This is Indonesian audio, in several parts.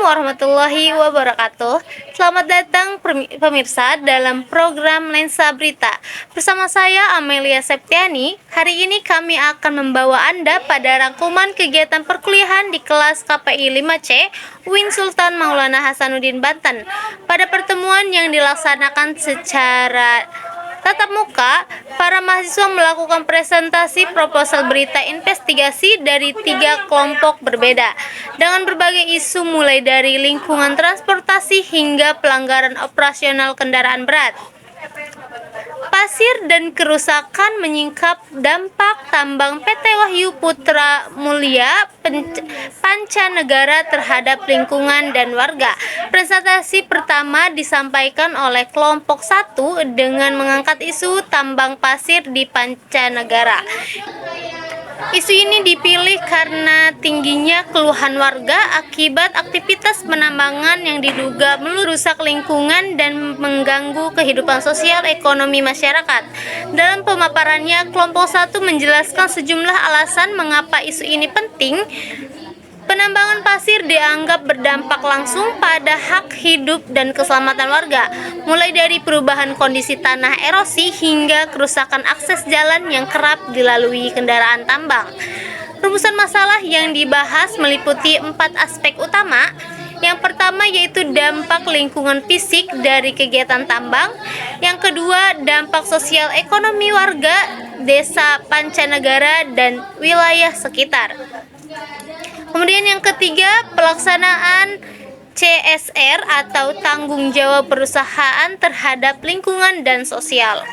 warahmatullahi wabarakatuh. Selamat datang pemirsa dalam program Lensa Berita. Bersama saya Amelia Septiani. Hari ini kami akan membawa Anda pada rangkuman kegiatan perkuliahan di kelas KPI 5C UIN Sultan Maulana Hasanuddin Banten. Pada pertemuan yang dilaksanakan secara tatap muka, para mahasiswa melakukan presentasi proposal berita investigasi dari 3 kelompok berbeda dengan berbagai isu mulai dari lingkungan transportasi hingga pelanggaran operasional kendaraan berat. Pasir dan kerusakan menyingkap dampak tambang PT Wahyu Putra Mulia Pancanegara terhadap lingkungan dan warga. Presentasi pertama disampaikan oleh kelompok 1 dengan mengangkat isu tambang pasir di Pancanegara. Isu ini dipilih karena tingginya keluhan warga akibat aktivitas penambangan yang diduga merusak lingkungan dan mengganggu kehidupan sosial ekonomi masyarakat. Dalam pemaparannya, kelompok 1 menjelaskan sejumlah alasan mengapa isu ini penting. Penambangan pasir dianggap berdampak langsung pada hak hidup dan keselamatan warga, mulai dari perubahan kondisi tanah erosi hingga kerusakan akses jalan yang kerap dilalui kendaraan tambang. Rumusan masalah yang dibahas meliputi 4 aspek utama. Yang pertama yaitu dampak lingkungan fisik dari kegiatan tambang. Yang kedua, dampak sosial ekonomi warga desa Pancanegara dan wilayah sekitar. Kemudian yang ketiga, pelaksanaan CSR atau tanggung jawab perusahaan terhadap lingkungan dan sosial.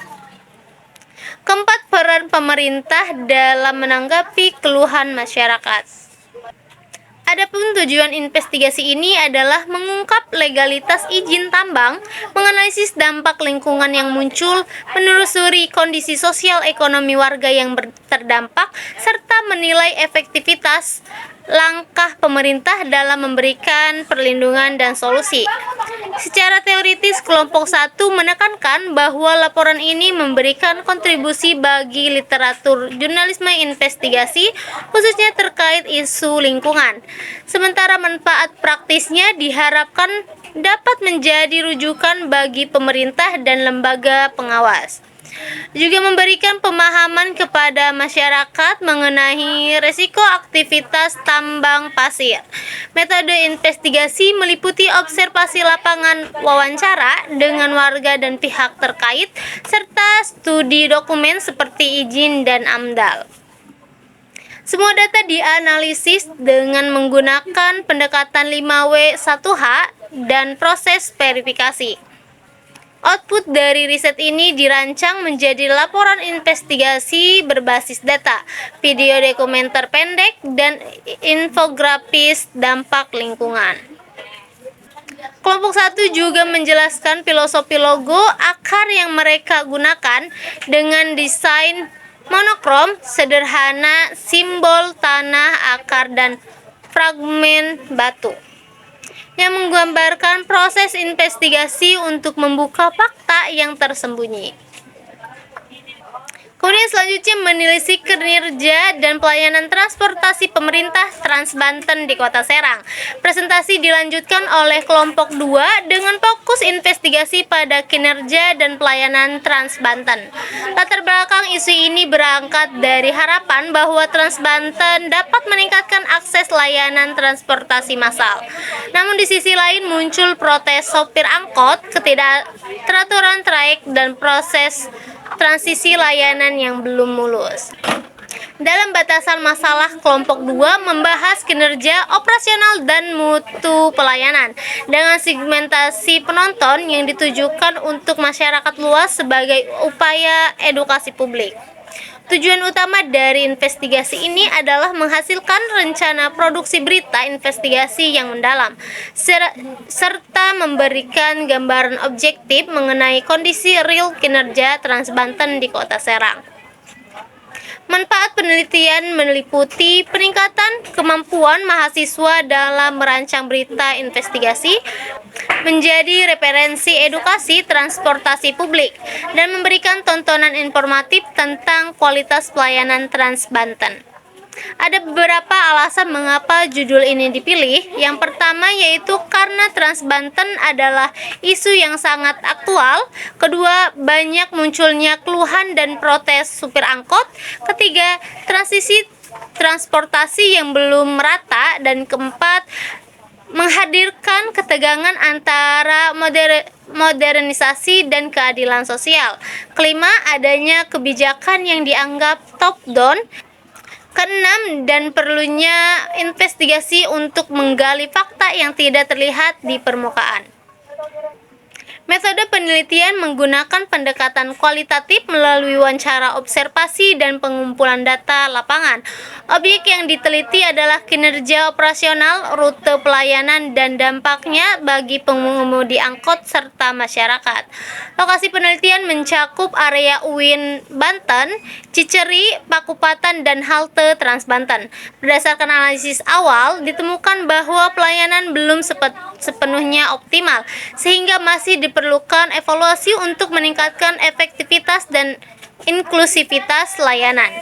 Keempat, peran pemerintah dalam menanggapi keluhan masyarakat. Adapun tujuan investigasi ini adalah mengungkap legalitas izin tambang, menganalisis dampak lingkungan yang muncul, menelusuri kondisi sosial ekonomi warga yang terdampak, serta menilai efektivitas langkah pemerintah dalam memberikan perlindungan dan solusi. Secara teoritis, kelompok 1 menekankan bahwa laporan ini memberikan kontribusi bagi literatur jurnalisme investigasi, khususnya terkait isu lingkungan. Sementara manfaat praktisnya diharapkan dapat menjadi rujukan bagi pemerintah dan lembaga pengawas. Juga memberikan pemahaman kepada masyarakat mengenai risiko aktivitas tambang pasir. Metode investigasi meliputi observasi lapangan, wawancara dengan warga dan pihak terkait, serta studi dokumen seperti izin dan AMDAL. Semua data dianalisis dengan menggunakan pendekatan 5W1H dan proses verifikasi. Output dari riset ini dirancang menjadi laporan investigasi berbasis data, video dokumenter pendek, dan infografis dampak lingkungan. Kelompok 1 juga menjelaskan filosofi logo akar yang mereka gunakan dengan desain monokrom, sederhana, simbol tanah, akar, dan fragmen batu, yang menggambarkan proses investigasi untuk membuka fakta yang tersembunyi. Kemudian selanjutnya menelisik kinerja dan pelayanan transportasi pemerintah Trans Banten di Kota Serang. Presentasi dilanjutkan oleh kelompok 2 dengan fokus investigasi pada kinerja dan pelayanan Trans Banten. Latar belakang isu ini berangkat dari harapan bahwa Trans Banten dapat meningkatkan akses layanan transportasi massal. Namun di sisi lain muncul protes sopir angkot, ketidakteraturan trayek, dan proses transisi layanan yang belum mulus. Dalam batasan masalah, kelompok 2 membahas kinerja operasional dan mutu pelayanan dengan segmentasi penonton yang ditujukan untuk masyarakat luas sebagai upaya edukasi publik. Tujuan utama dari investigasi ini adalah menghasilkan rencana produksi berita investigasi yang mendalam, serta memberikan gambaran objektif mengenai kondisi real kinerja Trans Banten di Kota Serang. Manfaat penelitian meliputi peningkatan kemampuan mahasiswa dalam merancang berita investigasi, menjadi referensi edukasi transportasi publik, dan memberikan tontonan informatif tentang kualitas pelayanan Trans Banten. Ada beberapa alasan mengapa judul ini dipilih. Yang pertama yaitu karena Trans Banten adalah isu yang sangat aktual. Kedua, banyak munculnya keluhan dan protes supir angkot. Ketiga, transisi transportasi yang belum merata. Dan keempat, menghadirkan ketegangan antara modernisasi dan keadilan sosial. Kelima, adanya kebijakan yang dianggap top down. Keenam, dan perlunya investigasi untuk menggali fakta yang tidak terlihat di permukaan. Metode penelitian menggunakan pendekatan kualitatif melalui wawancara observasi dan pengumpulan data lapangan. Objek yang diteliti adalah kinerja operasional, rute pelayanan, dan dampaknya bagi pengemudi angkot serta masyarakat. Lokasi penelitian mencakup area UIN Banten, Ciceri, Pakupatan, dan halte Trans Banten. Berdasarkan analisis awal, ditemukan bahwa pelayanan belum sepenuhnya optimal, sehingga masih diperlukan evaluasi untuk meningkatkan efektivitas dan inklusivitas layanan.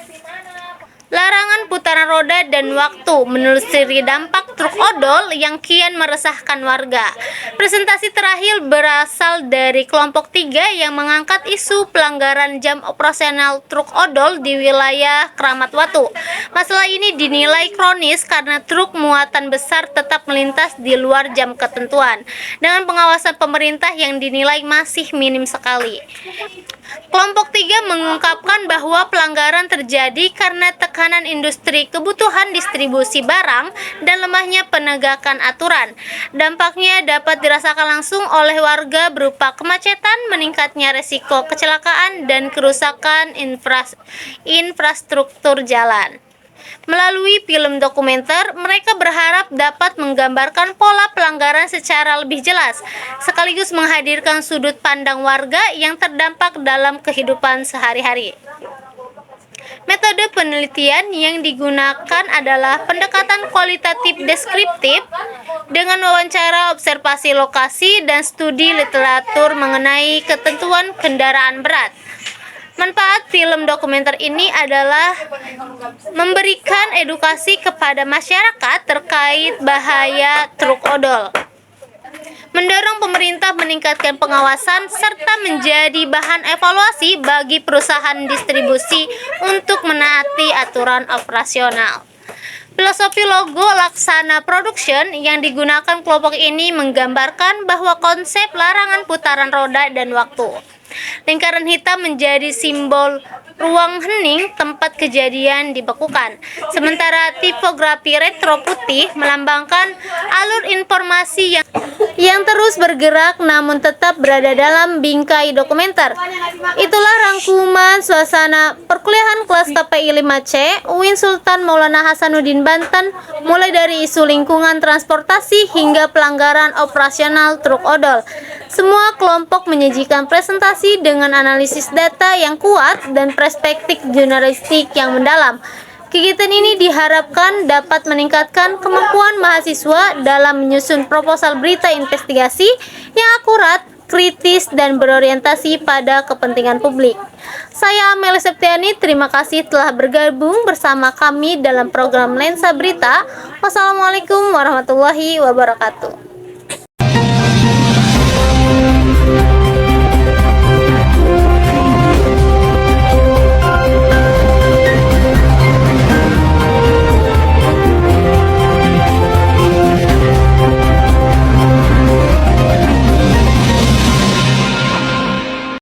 Larangan putaran roda dan waktu menelusuri dampak truk odol yang kian meresahkan warga. Presentasi terakhir berasal dari kelompok 3 yang mengangkat isu pelanggaran jam operasional truk odol di wilayah Kramat Watu. Masalah ini dinilai kronis karena truk muatan besar tetap melintas di luar jam ketentuan, dengan pengawasan pemerintah yang dinilai masih minim sekali. Kelompok 3 mengungkapkan bahwa pelanggaran terjadi karena tekanan industri kebutuhan distribusi barang dan lemahnya penegakan aturan. Dampaknya dapat dirasakan langsung oleh warga berupa kemacetan, meningkatnya resiko kecelakaan, dan kerusakan infrastruktur jalan. Melalui film dokumenter, mereka berharap dapat menggambarkan pola pelanggaran secara lebih jelas, sekaligus menghadirkan sudut pandang warga yang terdampak dalam kehidupan sehari-hari. Metode penelitian yang digunakan adalah pendekatan kualitatif deskriptif dengan wawancara, observasi lokasi, dan studi literatur mengenai ketentuan kendaraan berat. Manfaat film dokumenter ini adalah memberikan edukasi kepada masyarakat terkait bahaya truk odol, mendorong pemerintah meningkatkan pengawasan, serta menjadi bahan evaluasi bagi perusahaan distribusi untuk menaati aturan operasional. Filosofi logo Laksana Production yang digunakan kelompok ini menggambarkan bahwa konsep larangan putaran roda dan waktu. Lingkaran hitam menjadi simbol ruang hening tempat kejadian dibekukan, sementara tipografi retro putih melambangkan alur informasi yang terus bergerak namun tetap berada dalam bingkai dokumenter. Itulah rangkuman suasana perkuliahan kelas KPI 5C UIN Sultan Maulana Hasanuddin Banten, mulai dari isu lingkungan transportasi hingga pelanggaran operasional truk odol. Semua kelompok menyajikan presentasi dengan analisis data yang kuat dan perspektif jurnalistik yang mendalam. Kegiatan ini diharapkan dapat meningkatkan kemampuan mahasiswa dalam menyusun proposal berita investigasi yang akurat, kritis, dan berorientasi pada kepentingan publik. Saya Amelia Septiani, terima kasih telah bergabung bersama kami dalam program Lensa Berita. Wassalamualaikum warahmatullahi wabarakatuh.